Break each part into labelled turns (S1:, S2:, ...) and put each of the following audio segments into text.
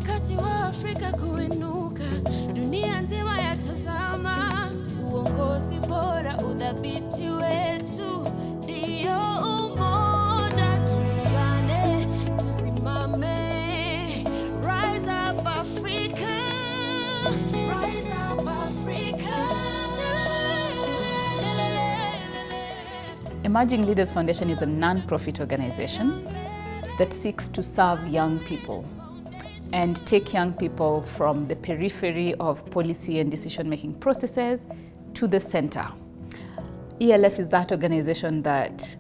S1: wakati wa Afrika kuinuka, dunia nzima yatazama, uongozi bora, udhabiti wetu, ndio umoja, tuungane, tusimame. Rise up Africa, rise up Africa.
S2: Emerging Leaders Foundation is a non-profit organization that seeks to serve young people and take young people from the periphery of policy and decision-making processes to the center. ELF is that organization that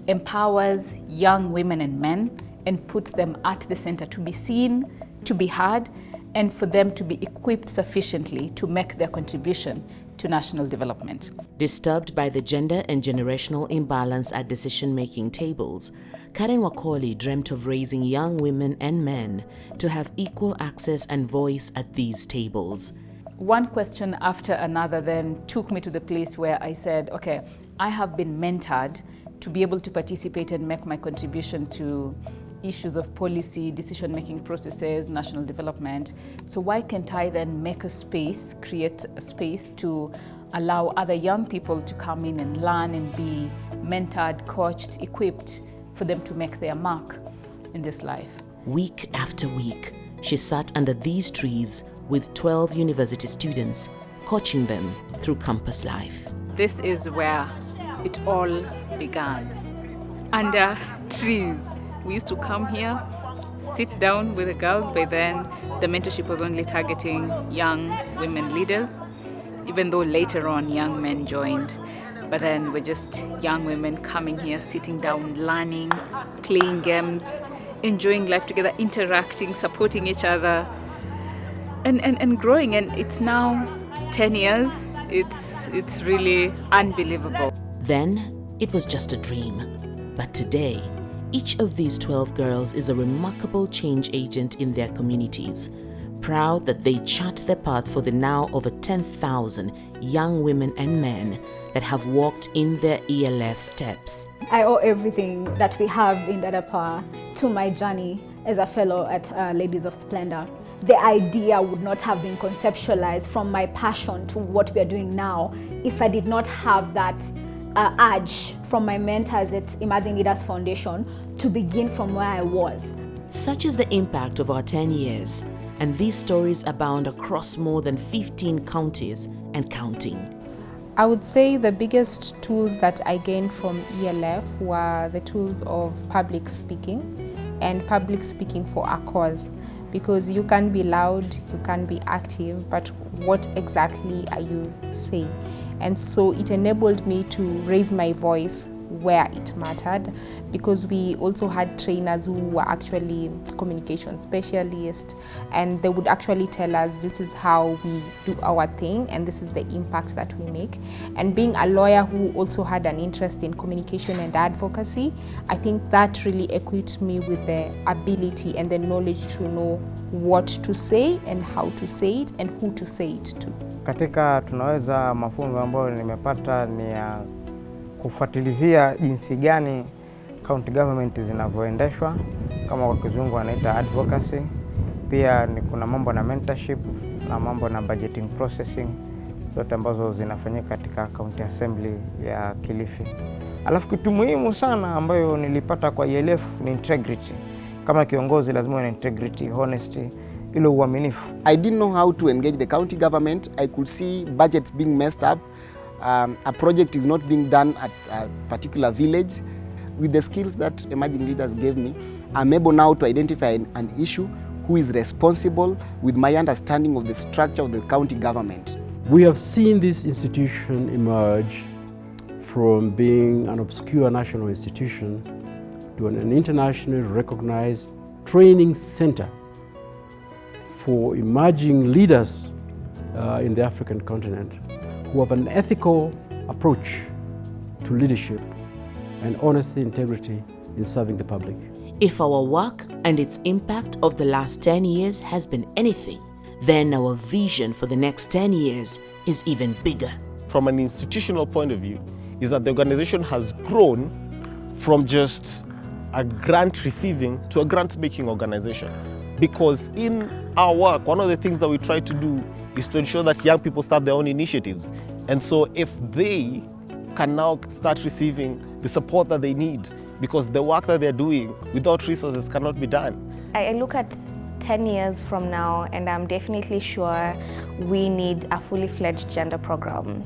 S2: empowers young women and men and puts them at the center to be seen, to be heard, and for them to be equipped sufficiently to make their contribution to national development.
S3: Disturbed by the gender and generational imbalance at decision-making tables, Karen Wakoli dreamt of raising young women and men to have equal access and voice at these tables.
S2: One question after another then took me to the place where I said, okay, I have been mentored to be able to participate and make my contribution to issues of policy, decision-making processes, national development. So why can't I then make a space, create a space to allow other young people to come in and learn and be mentored, coached, equipped for them to make their mark in this life.
S3: Week after week, she sat under these trees with 12 university students, coaching them through campus life.
S2: This is where it all began. Under trees. We used to come here, sit down with the girls. By then, the mentorship was only targeting young women leaders, even though later on young men joined. But then we're just young women coming here, sitting down, learning, playing games, enjoying life together, interacting, supporting each other, and growing. And it's now 10 years. It's really unbelievable.
S3: Then it was just a dream. But today, each of these 12 girls is a remarkable change agent in their communities, proud that they chart their path for the now over 10,000 young women and men that have walked in their ELF steps.
S4: I owe everything that we have in Dadapa to my journey as a fellow at Ladies of Splendor. The idea would not have been conceptualized from my passion to what we are doing now if I did not have that urge from my mentors at Emerging Leaders Foundation to begin from where I was.
S3: Such is the impact of our 10 years, and these stories abound across more than 15 counties and counting.
S5: I would say the biggest tools that I gained from ELF were the tools of public speaking and public speaking for a cause. Because you can be loud, you can be active, but what exactly are you saying? And so it enabled me to raise my voice where it mattered, because we also had trainers who were actually communication specialists, and they would actually tell us this is how we do our thing and this is the impact that we make. And being a lawyer who also had an interest in communication and advocacy, I think that really equipped me with the ability and the knowledge to know what to say and how to say it and who to say it to.
S6: Katika tunaweza mafunzo ambayo nimepata ni ya kufuatilizia jinsi gani county government zinavyoendeshwa, kama kwa kizungu wanaita advocacy. Pia ni kuna mambo na mentorship na mambo na budgeting processing, zote ambazo zinafanyika katika county assembly ya Kilifi. Alafu kitu muhimu sana ambayo nilipata kwa ELF ni integrity. Kama kiongozi lazima uwe na integrity, honesty, ile uaminifu.
S7: I didn't know how to engage the county government. I could see budgets being messed up. A project is not being done at a particular village. With the skills that Emerging Leaders gave me, I'm able now to identify an issue, who is responsible, with my understanding of the structure of the county government.
S8: We have seen this institution emerge from being an obscure national institution to an internationally recognized training center for emerging leaders in the African continent who have an ethical approach to leadership and honesty, integrity in serving the public.
S3: If our work and its impact of the last 10 years has been anything, then our vision for the next 10 years is even bigger.
S9: From an institutional point of view, is that the organization has grown from just a grant receiving to a grant making organization. Because in our work, one of the things that we try to do is to ensure that young people start their own initiatives. And so if they can now start receiving the support that they need, because the work that they're doing without resources cannot be done.
S10: I look at 10 years from now, and I'm definitely sure we need a fully fledged gender program,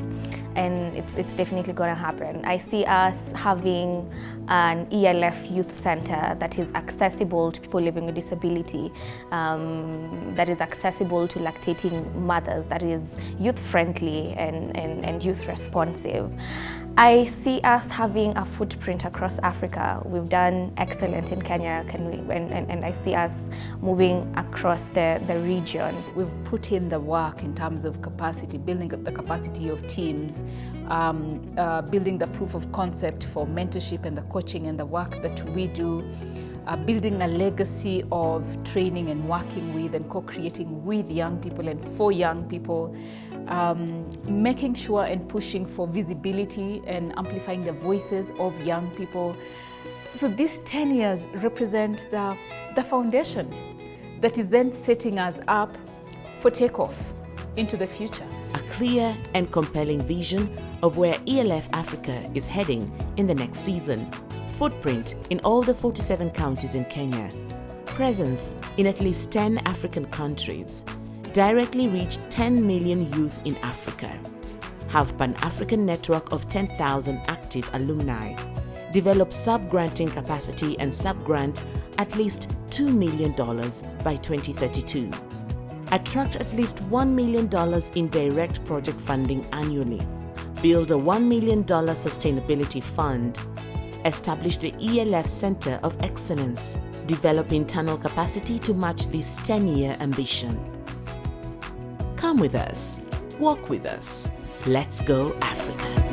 S10: and it's definitely going to happen. I see us having an ELF youth center that is accessible to people living with disability, that is accessible to lactating mothers, that is youth friendly and youth responsive. I see us having a footprint across Africa. We've done excellent in Kenya, and I see us moving across the region.
S2: We've put in the work in terms of capacity, building up the capacity of teams, building the proof of concept for mentorship and the coaching and the work that we do, building a legacy of training and working with and co-creating with young people and for young people, making sure and pushing for visibility and amplifying the voices of young people. So these 10 years represent the foundation that is then setting us up for takeoff into the future.
S3: A clear and compelling vision of where ELF Africa is heading in the next season. Footprint in all the 47 counties in Kenya. Presence in at least 10 African countries. Directly reach 10 million youth in Africa. Have Pan-African network of 10,000 active alumni. Develop sub-granting capacity and sub-grant at least $2 million by 2032. Attract at least $1 million in direct project funding annually. Build a $1 million sustainability fund. Establish the ELF Center of Excellence. Develop internal capacity to match this 10-year ambition. Come with us. Walk with us. Let's go, Africa.